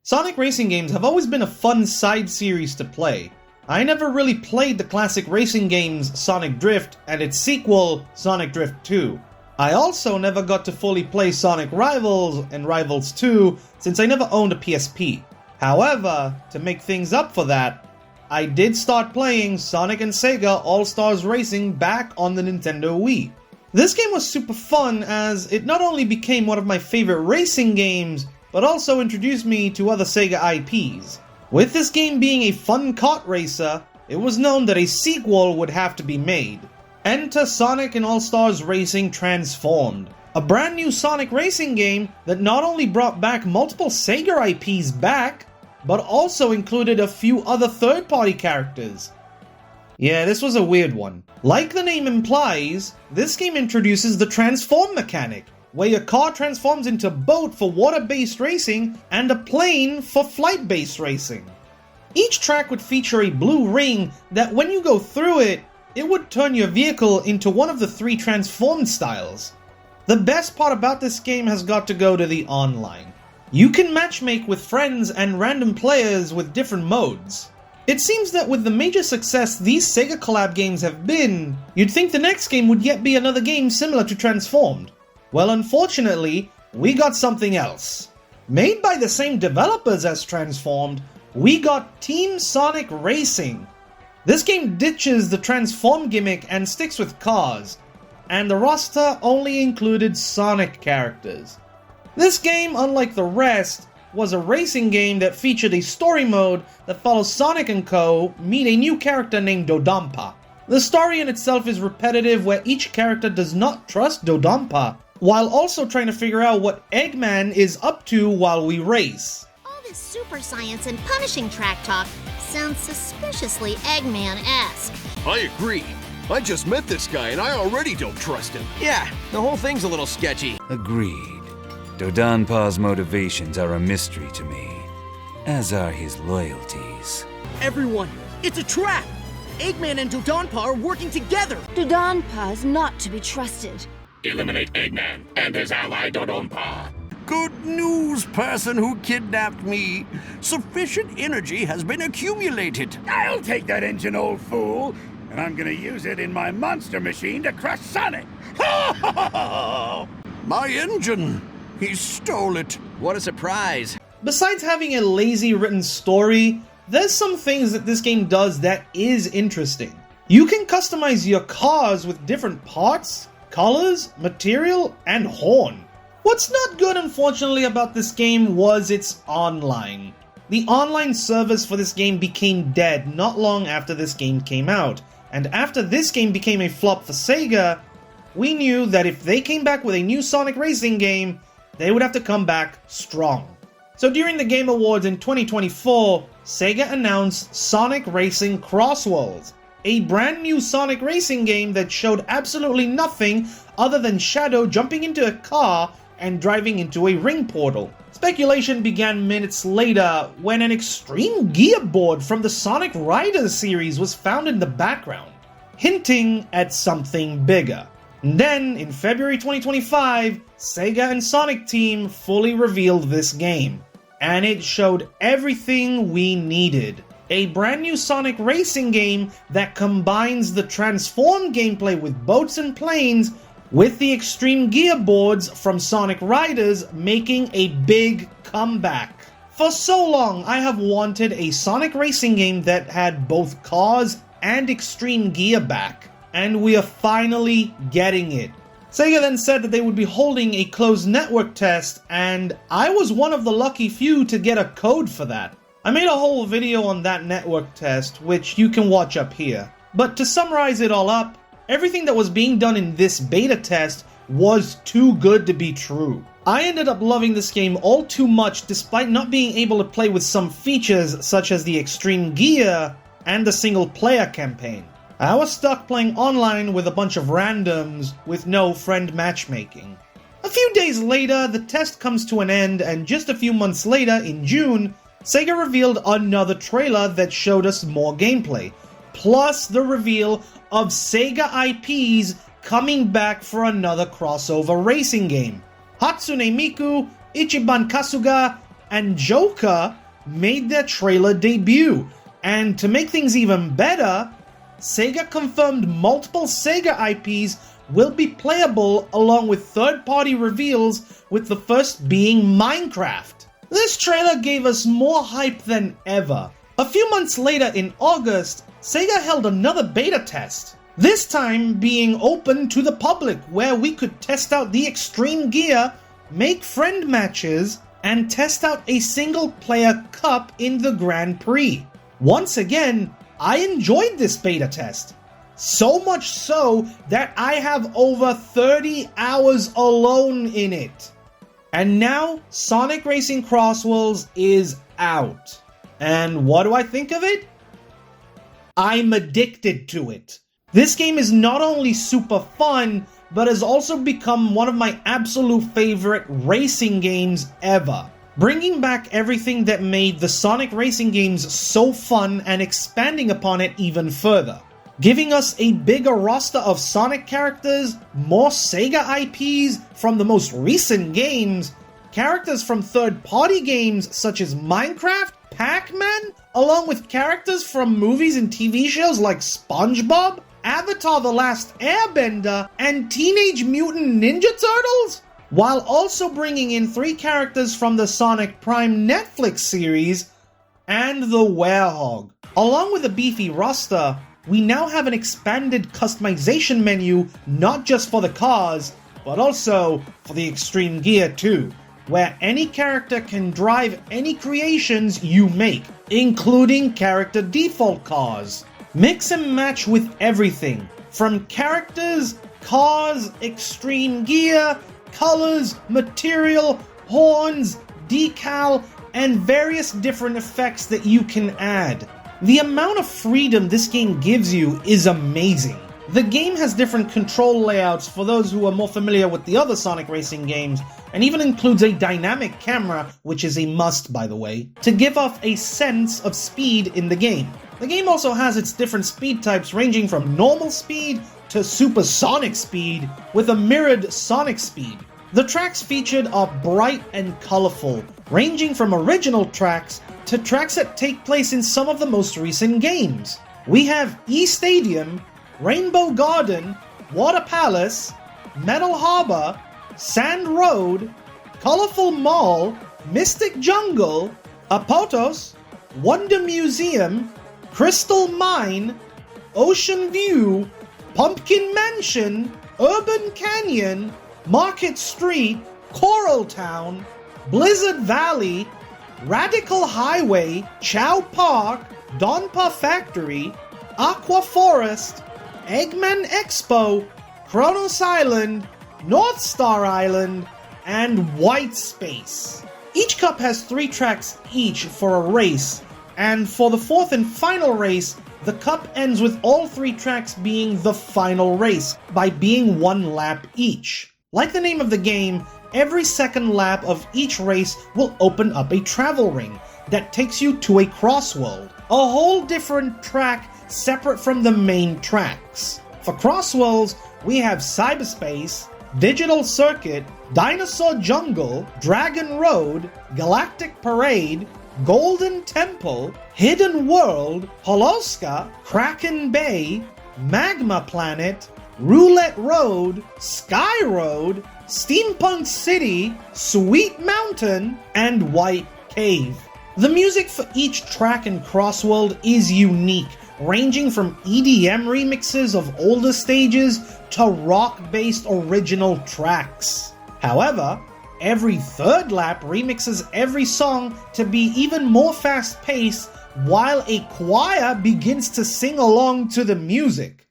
Sonic racing games have always been a fun side series to play. I never really played the classic racing games Sonic Drift and its sequel, Sonic Drift 2. I also never got to fully play Sonic Rivals and Rivals 2 since I never owned a PSP. However, to make things up for that, I did start playing Sonic and SEGA All-Stars Racing back on the Nintendo Wii. This game was super fun as it not only became one of my favorite racing games, but also introduced me to other SEGA IPs. With this game being a fun kart racer, it was known that a sequel would have to be made. Enter Sonic and All-Stars Racing Transformed, a brand new Sonic racing game that not only brought back multiple SEGA IPs back, but also included a few other third-party characters. Yeah, this was a weird one. Like the name implies, this game introduces the transform mechanic, where your car transforms into a boat for water-based racing and a plane for flight-based racing. Each track would feature a blue ring that when you go through it, it would turn your vehicle into one of the 3 transformed styles. The best part about this game has got to go to the online. You can matchmake with friends and random players with different modes. It seems that with the major success these SEGA collab games have been, you'd think the next game would yet be another game similar to Transformed. Well, unfortunately, we got something else. Made by the same developers as Transformed, we got Team Sonic Racing. This game ditches the Transform gimmick and sticks with cars, and the roster only included Sonic characters. This game, unlike the rest, was a racing game that featured a story mode that follows Sonic and Co. meet a new character named Dodonpa. The story in itself is repetitive where each character does not trust Dodonpa, while also trying to figure out what Eggman is up to while we race. All this super science and punishing track talk sounds suspiciously Eggman-esque. I agree. I just met this guy and I already don't trust him. Yeah, the whole thing's a little sketchy. Agreed. Dodonpa's motivations are a mystery to me, as are his loyalties. Everyone, it's a trap! Eggman and Dodonpa are working together! Dodonpa is not to be trusted. Eliminate Eggman and his ally Dodonpa. Good news, person who kidnapped me. Sufficient energy has been accumulated. I'll take that engine, old fool, and I'm gonna use it in my monster machine to crush Sonic. My engine! He stole it. What a surprise. Besides having a lazy written story, there's some things that this game does that is interesting. You can customize your cars with different parts, colors, material, and horn. What's not good, unfortunately, about this game was its online. The online servers for this game became dead not long after this game came out, and after this game became a flop for SEGA, we knew that if they came back with a new Sonic racing game, they would have to come back strong. So during the Game Awards in 2024, SEGA announced Sonic Racing CrossWorlds, a brand new Sonic racing game that showed absolutely nothing other than Shadow jumping into a car and driving into a ring portal. Speculation began minutes later when an extreme gear board from the Sonic Riders series was found in the background, hinting at something bigger. And then, in February 2025, SEGA and Sonic Team fully revealed this game, and it showed everything we needed. A brand new Sonic racing game that combines the transform gameplay with boats and planes with the extreme gear boards from Sonic Riders making a big comeback. For so long, I have wanted a Sonic racing game that had both cars and extreme gear back, and we are finally getting it. SEGA then said that they would be holding a closed network test, and I was one of the lucky few to get a code for that. I made a whole video on that network test, which you can watch up here. But to summarize it all up, everything that was being done in this beta test was too good to be true. I ended up loving this game all too much despite not being able to play with some features such as the extreme gear and the single player campaign. I was stuck playing online with a bunch of randoms with no friend matchmaking. A few days later, the test comes to an end, and just a few months later, in June, SEGA revealed another trailer that showed us more gameplay, plus the reveal of SEGA IPs coming back for another crossover racing game. Hatsune Miku, Ichiban Kasuga, and Joker made their trailer debut. And to make things even better, Sega confirmed multiple Sega IPs will be playable along with third-party reveals, with the first being Minecraft. This trailer gave us more hype than ever. A few months later in August, Sega held another beta test, this time being open to the public, where we could test out the extreme gear, make friend matches, and test out a single-player cup in the Grand Prix. Once again, I enjoyed this beta test. So much so that I have over 30 hours alone in it. And now, Sonic Racing CrossWorlds is out. And what do I think of it? I'm addicted to it. This game is not only super fun, but has also become one of my absolute favorite racing games ever. Bringing back everything that made the Sonic racing games so fun and expanding upon it even further. Giving us a bigger roster of Sonic characters, more Sega IPs from the most recent games, characters from third-party games such as Minecraft, Pac-Man, along with characters from movies and TV shows like SpongeBob, Avatar: The Last Airbender, and Teenage Mutant Ninja Turtles, while also bringing in 3 characters from the Sonic Prime Netflix series and the Werehog. Along with a beefy roster, we now have an expanded customization menu not just for the cars, but also for the extreme gear too, where any character can drive any creations you make, including character default cars. Mix and match with everything, from characters, cars, extreme gear, colors, material, horns, decal, and various different effects that you can add. The amount of freedom this game gives you is amazing. The game has different control layouts for those who are more familiar with the other Sonic racing games, and even includes a dynamic camera, which is a must by the way, to give off a sense of speed in the game. The game also has its different speed types ranging from normal speed to supersonic speed, with a mirrored sonic speed. The tracks featured are bright and colorful, ranging from original tracks to tracks that take place in some of the most recent games. We have E-Stadium, Rainbow Garden, Water Palace, Metal Harbor, Sand Road, Colorful Mall, Mystic Jungle, Apotos, Wonder Museum, Crystal Mine, Ocean View, Pumpkin Mansion, Urban Canyon, Market Street, Coral Town, Blizzard Valley, Radical Highway, Chow Park, Donpa Factory, Aqua Forest, Eggman Expo, Kronos Island, North Star Island, and White Space. Each cup has 3 tracks each for a race, and for the 4th and final race, the cup ends with all 3 tracks being the final race, by being 1 lap each. Like the name of the game, every second lap of each race will open up a travel ring that takes you to a CrossWorld, a whole different track separate from the main tracks. For CrossWorlds, we have Cyberspace, Digital Circuit, Dinosaur Jungle, Dragon Road, Galactic Parade, Golden Temple, Hidden World, Holoska, Kraken Bay, Magma Planet, Roulette Road, Sky Road, Steampunk City, Sweet Mountain, and White Cave. The music for each track in CrossWorld is unique, ranging from EDM remixes of older stages to rock-based original tracks. However, every 3rd lap remixes every song to be even more fast-paced, while a choir begins to sing along to the music.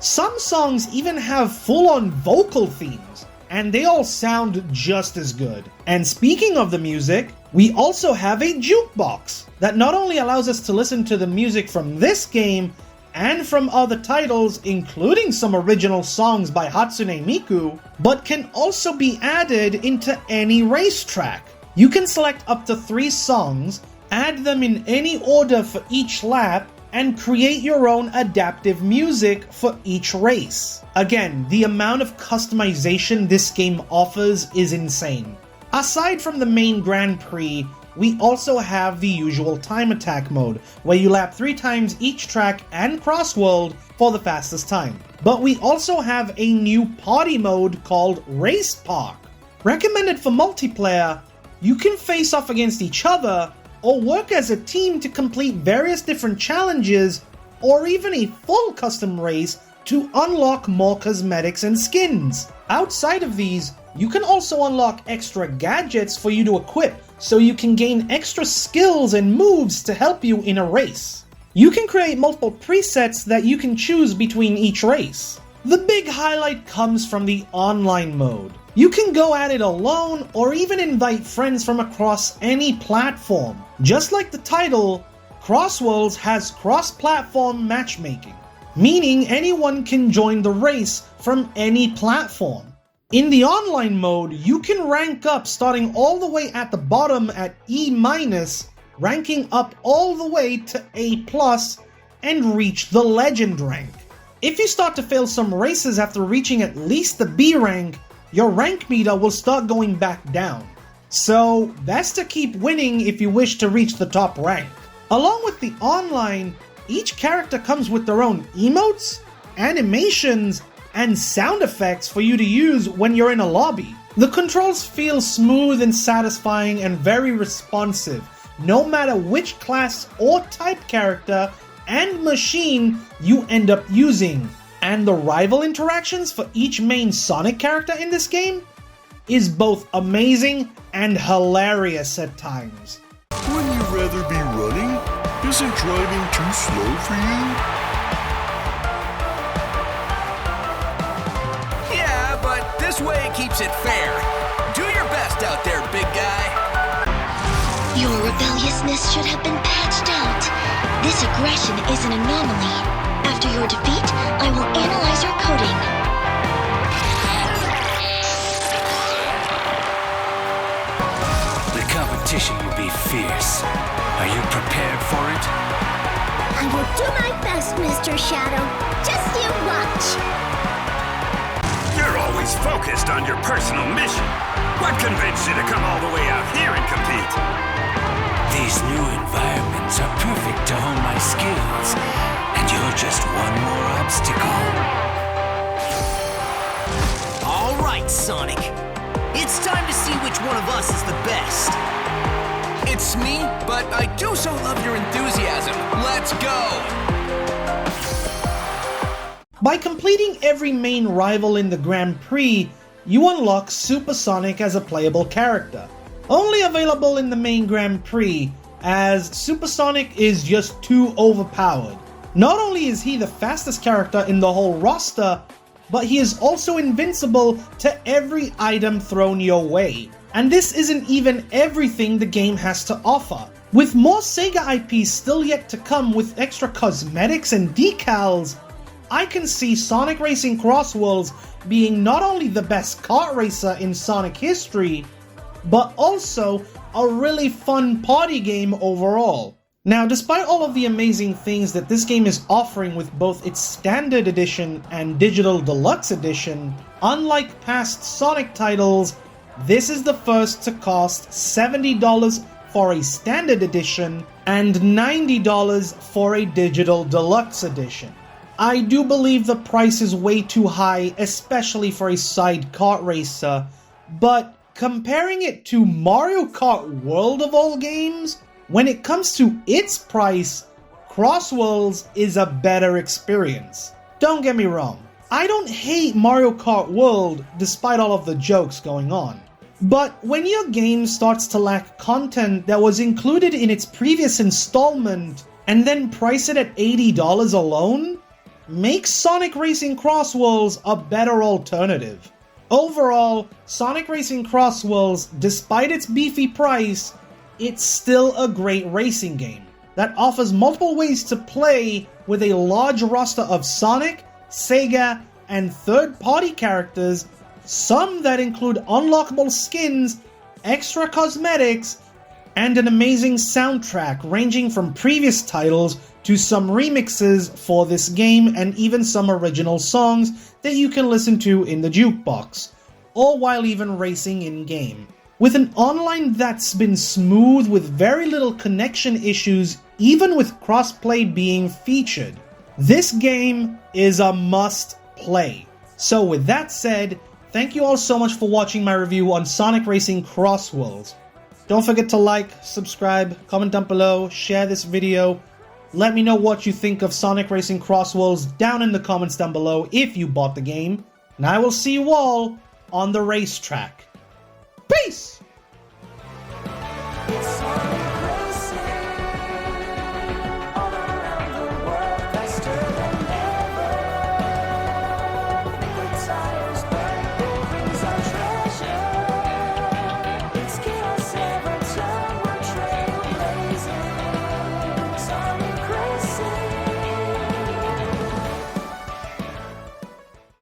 Some songs even have full-on vocal themes, and they all sound just as good. And speaking of the music, we also have a jukebox that not only allows us to listen to the music from this game and from other titles, including some original songs by Hatsune Miku, but can also be added into any racetrack. You can select up to 3 songs, add them in any order for each lap, and create your own adaptive music for each race. Again, the amount of customization this game offers is insane. Aside from the main Grand Prix, we also have the usual time attack mode, where you lap 3 times each track and CrossWorld for the fastest time. But we also have a new party mode called Race Park. Recommended for multiplayer, you can face off against each other or work as a team to complete various different challenges or even a full custom race to unlock more cosmetics and skins. Outside of these, you can also unlock extra gadgets for you to equip, so you can gain extra skills and moves to help you in a race. You can create multiple presets that you can choose between each race. The big highlight comes from the online mode. You can go at it alone or even invite friends from across any platform. Just like the title, CrossWorlds has cross-platform matchmaking, meaning anyone can join the race from any platform. In the online mode, you can rank up starting all the way at the bottom at E-, ranking up all the way to A+, and reach the legend rank. If you start to fail some races after reaching at least the B rank, your rank meter will start going back down. So, best to keep winning if you wish to reach the top rank. Along with the online, each character comes with their own emotes, animations, and sound effects for you to use when you're in a lobby. The controls feel smooth and satisfying and very responsive, no matter which class or type character and machine you end up using. And the rival interactions for each main Sonic character in this game is both amazing and hilarious at times. Wouldn't you rather be running? Isn't driving too slow for you? Yeah, but this way keeps it fair. Do your best out there, big guy. Your rebelliousness should have been patched out. This aggression is an anomaly. After your defeat, I will analyze your coding. The competition will be fierce. Are you prepared for it? I will do my best, Mr. Shadow. Just you watch. You're always focused on your personal mission. What convinced you to come all the way out here and compete? These new environments are perfect to hone my skills, and you're just one more obstacle. All right, Sonic. It's time to see which one of us is the best. It's me, but I do so love your enthusiasm. Let's go! By completing every main rival in the Grand Prix, you unlock Super Sonic as a playable character. Only available in the main Grand Prix, as Super Sonic is just too overpowered. Not only is he the fastest character in the whole roster, but he is also invincible to every item thrown your way. And this isn't even everything the game has to offer. With more SEGA IPs still yet to come with extra cosmetics and decals, I can see Sonic Racing CrossWorlds being not only the best kart racer in Sonic history, but also a really fun party game overall. Now, despite all of the amazing things that this game is offering with both its Standard Edition and Digital Deluxe Edition, unlike past Sonic titles, this is the first to cost $70 for a Standard Edition and $90 for a Digital Deluxe Edition. I do believe the price is way too high, especially for a side kart racer, but comparing it to Mario Kart World of all games, when it comes to its price, CrossWorlds is a better experience. Don't get me wrong, I don't hate Mario Kart World despite all of the jokes going on. But when your game starts to lack content that was included in its previous installment and then price it at $80 alone, makes Sonic Racing CrossWorlds a better alternative. Overall, Sonic Racing CrossWorlds, despite its beefy price, it's still a great racing game that offers multiple ways to play with a large roster of Sonic, SEGA, and third-party characters, some that include unlockable skins, extra cosmetics, and an amazing soundtrack ranging from previous titles to some remixes for this game and even some original songs that you can listen to in the jukebox, all while even racing in-game. With an online that's been smooth with very little connection issues, even with crossplay being featured. This game is a must-play. So with that said, thank you all so much for watching my review on Sonic Racing CrossWorlds. Don't forget to like, subscribe, comment down below, share this video. Let me know what you think of Sonic Racing CrossWorlds down in the comments down below if you bought the game. And I will see you all on the racetrack. Peace!